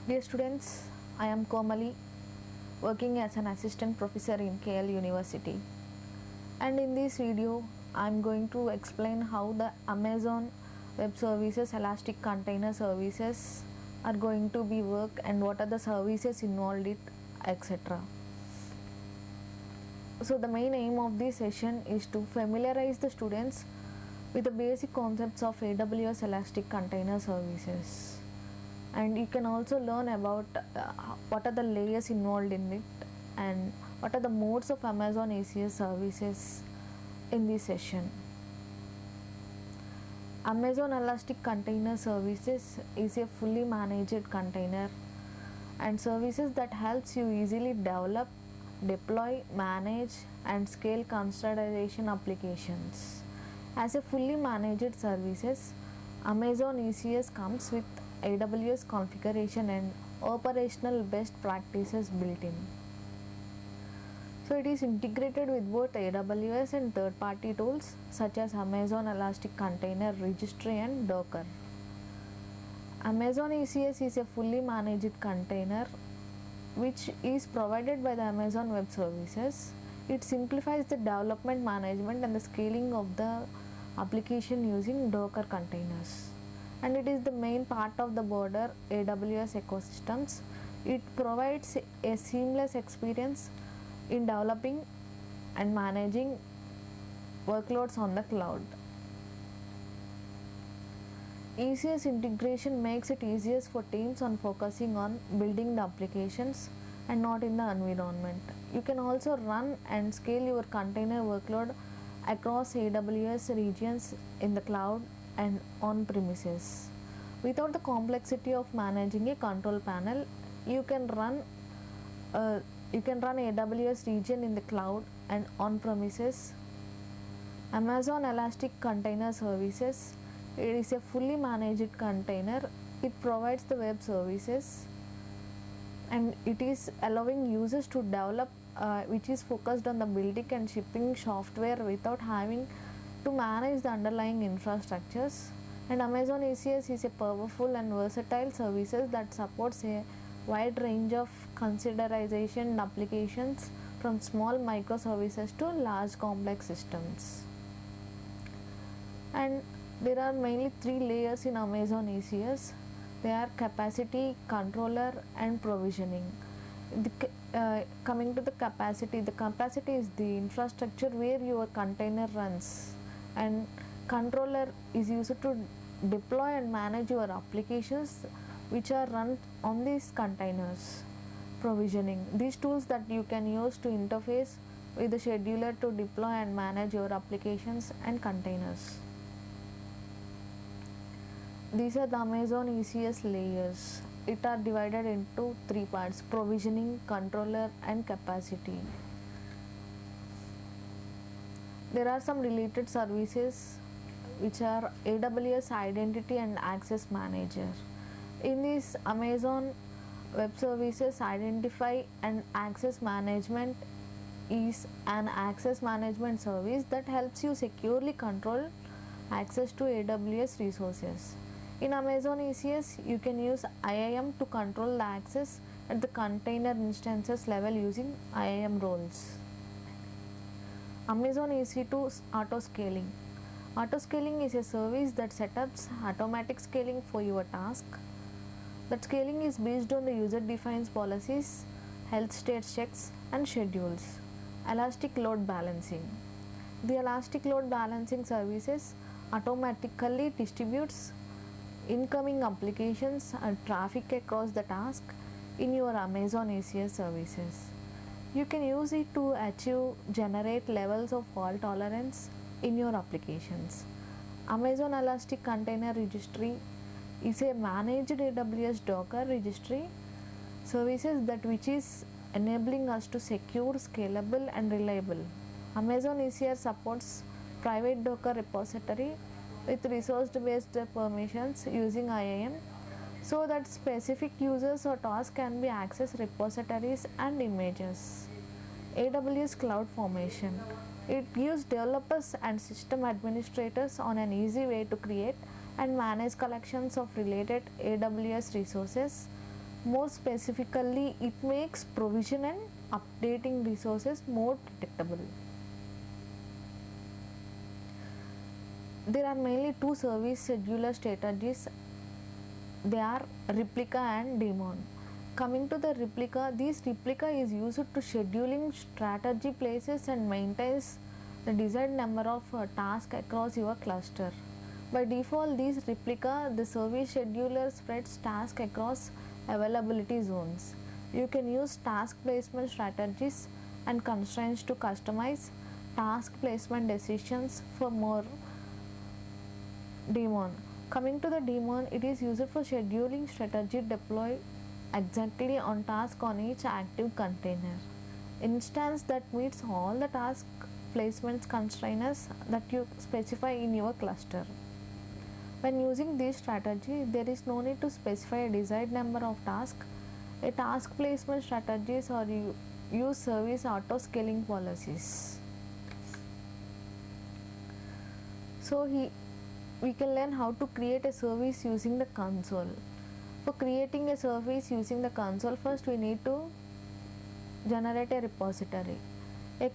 Dear students, I am Komali, working as an assistant professor in KL University. And in this video, I am going to explain how the Amazon Web Services Elastic Container Services are going to be work and what are the services involved in, etc. So the main aim of this session is to familiarize the students with the basic concepts of AWS Elastic Container Services. And you can also learn about what are the layers involved in it and what are the modes of Amazon ACS services in this session. Amazon Elastic Container Services is a fully managed container and services that helps you easily develop, deploy, manage and scale containerization applications. As a fully managed services, Amazon ECS comes with AWS configuration and operational best practices built in. So it is integrated with both AWS and third-party tools such as Amazon Elastic Container Registry and Docker. Amazon ECS is a fully managed container which is provided by the Amazon Web Services. It simplifies the development management and the scaling of the application using Docker containers. And it is the main part of the broader AWS ecosystems. It provides a seamless experience in developing and managing workloads on the cloud. ECS integration makes it easiest for teams on focusing on building the applications and not in the environment. You can also run and scale your container workload across AWS regions in the cloud and on premises. Without the complexity of managing a control panel, you can run AWS region in the cloud and on premises. Amazon Elastic Container Services, it is a fully managed container. It provides the web services and it is allowing users to develop which is focused on the building and shipping software without having to manage the underlying infrastructures. And Amazon ECS is a powerful and versatile services that supports a wide range of containerization applications from small microservices to large complex systems. And there are mainly three layers in Amazon ECS. They are capacity, controller and provisioning. Coming to the capacity is the infrastructure where your container runs, and controller is used to deploy and manage your applications which are run on these containers. Provisioning, these tools that you can use to interface with the scheduler to deploy and manage your applications and containers. These are the Amazon ECS layers. It are divided into three parts: provisioning, controller and capacity. There are some related services which are AWS Identity and Access Manager. In this, Amazon Web Services Identify and Access Management is an access management service that helps you securely control access to AWS resources. In Amazon ECS, you can use IAM to control the access at the container instances level using IAM roles. Amazon EC2 Auto Scaling. Auto scaling is a service that sets automatic scaling for your task. That scaling is based on the user defines policies, health state checks and schedules. Elastic load balancing. The elastic load balancing services automatically distributes incoming applications and traffic across the task in your Amazon ECS services. You can use it to generate levels of fault tolerance in your applications. Amazon Elastic Container Registry is a managed AWS Docker registry services that which is enabling us to secure, scalable and reliable. Amazon ECS supports private Docker repository with resource-based permissions using IAM so that specific users or tasks can be accessed repositories and images. AWS Cloud Formation. It gives developers and system administrators on an easy way to create and manage collections of related AWS resources More specifically, it makes provision and updating resources more predictable. There are mainly two service scheduler strategies. They are replica and daemon. Coming to the replica, this replica is used to scheduling strategy places and maintains the desired number of tasks across your cluster. By default, this replica, the service scheduler spreads tasks across availability zones. You can use task placement strategies and constraints to customize task placement decisions for more daemon. Coming to the daemon, it is used for scheduling strategy deploy exactly on task on each active container instance that meets all the task placements constraints that you specify in your cluster. When using this strategy, there is no need to specify a desired number of tasks. A task placement strategies or you use service auto scaling policies. So we can learn how to create a service using the console. For creating a service using the console, first we need to generate a repository. A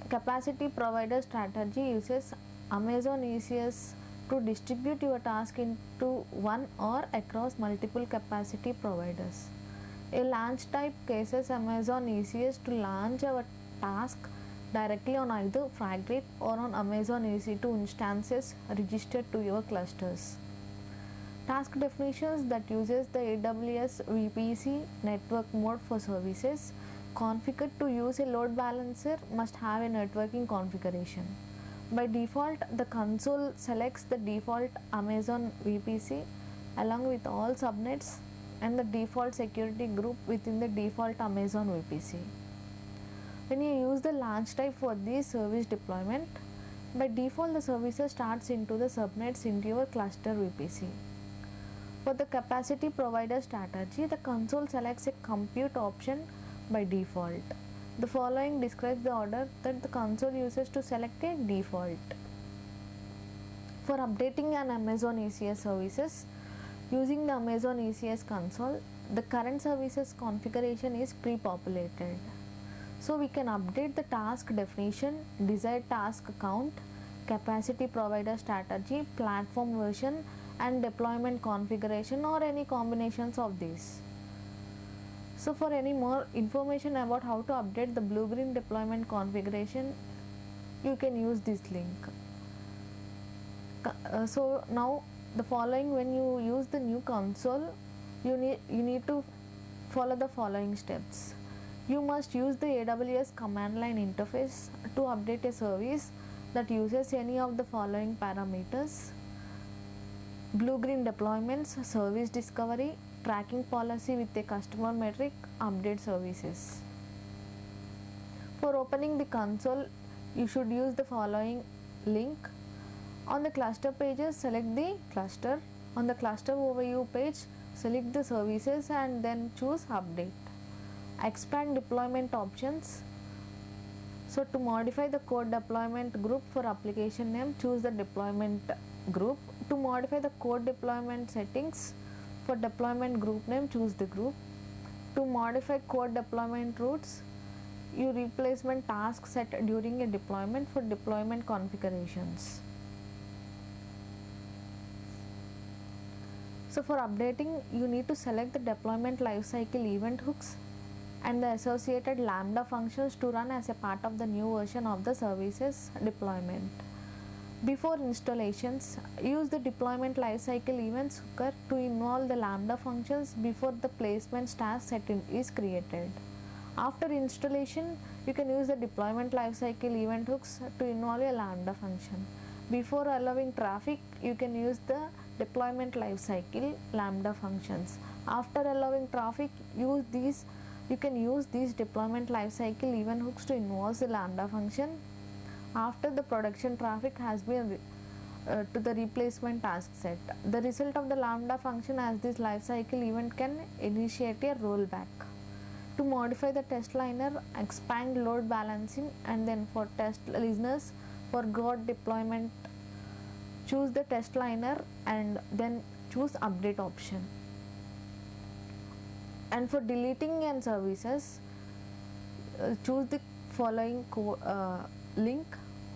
capacity provider strategy uses Amazon ECS to distribute your task into one or across multiple capacity providers. A launch type cases Amazon ECS to launch our task directly on either Fabric or on Amazon EC2 instances registered to your clusters. Task definitions that uses the AWS VPC network mode for services configured to use a load balancer must have a networking configuration. By default, the console selects the default Amazon VPC along with all subnets and the default security group within the default Amazon VPC. When you use the launch type for this service deployment, by default the services starts into the subnets into your cluster VPC. For the capacity provider strategy, the console selects a compute option by default. The following describes the order that the console uses to select a default. For updating an Amazon ECS services, using the Amazon ECS console, the current services configuration is pre-populated. So we can update the task definition, desired task count, capacity provider strategy, platform version and deployment configuration or any combinations of these. So for any more information about how to update the blue-green deployment configuration, you can use this link. So now the following, when you use the new console, you need to follow the following steps. You must use the AWS command line interface to update a service that uses any of the following parameters: blue-green deployments, service discovery, tracking policy with a customer metric, update services. For opening the console, you should use the following link. On the cluster pages, select the cluster. On the cluster overview page, select the services and then choose update. Expand deployment options. So to modify the code deployment group for application name, choose the deployment group. To modify the code deployment settings, for deployment group name, choose the group. To modify code deployment routes, you replacement task set during a deployment for deployment configurations. So for updating, you need to select the deployment lifecycle event hooks and the associated Lambda functions to run as a part of the new version of the services deployment. Before installations, use the deployment lifecycle events hooker to involve the Lambda functions before the placement task set is created. After installation, you can use the deployment lifecycle event hooks to involve a Lambda function. Before allowing traffic, you can use the deployment lifecycle Lambda functions. After allowing traffic, you can use these deployment lifecycle event hooks to involve the Lambda function after the production traffic has been to the replacement task set. The result of the Lambda function as this lifecycle event can initiate a rollback. To modify the test liner, expand load balancing, and then for test listeners, for God deployment, choose the test liner and then choose update option. And for deleting and services, choose the following link.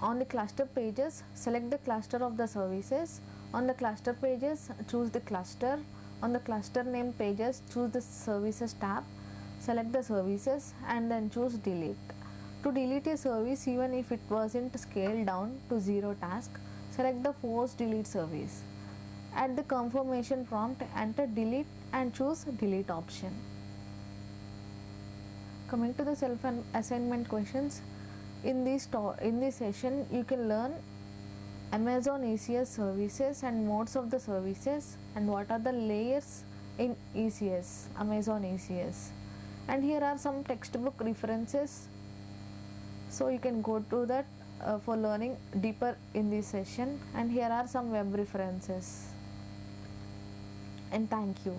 On the cluster pages, select the cluster of the services. On the cluster pages, choose the cluster. On the cluster name pages, choose the services tab, select the services and then choose delete. To delete a service even if it wasn't scaled down to 0 task, select the force delete service. At the confirmation prompt, enter delete and choose delete option. Coming to the self assignment questions, in this session you can learn Amazon ECS services and modes of the services and what are the layers in ECS, Amazon ECS. And here are some textbook references, so you can go to that for learning deeper in this session. And here are some web references. And thank you.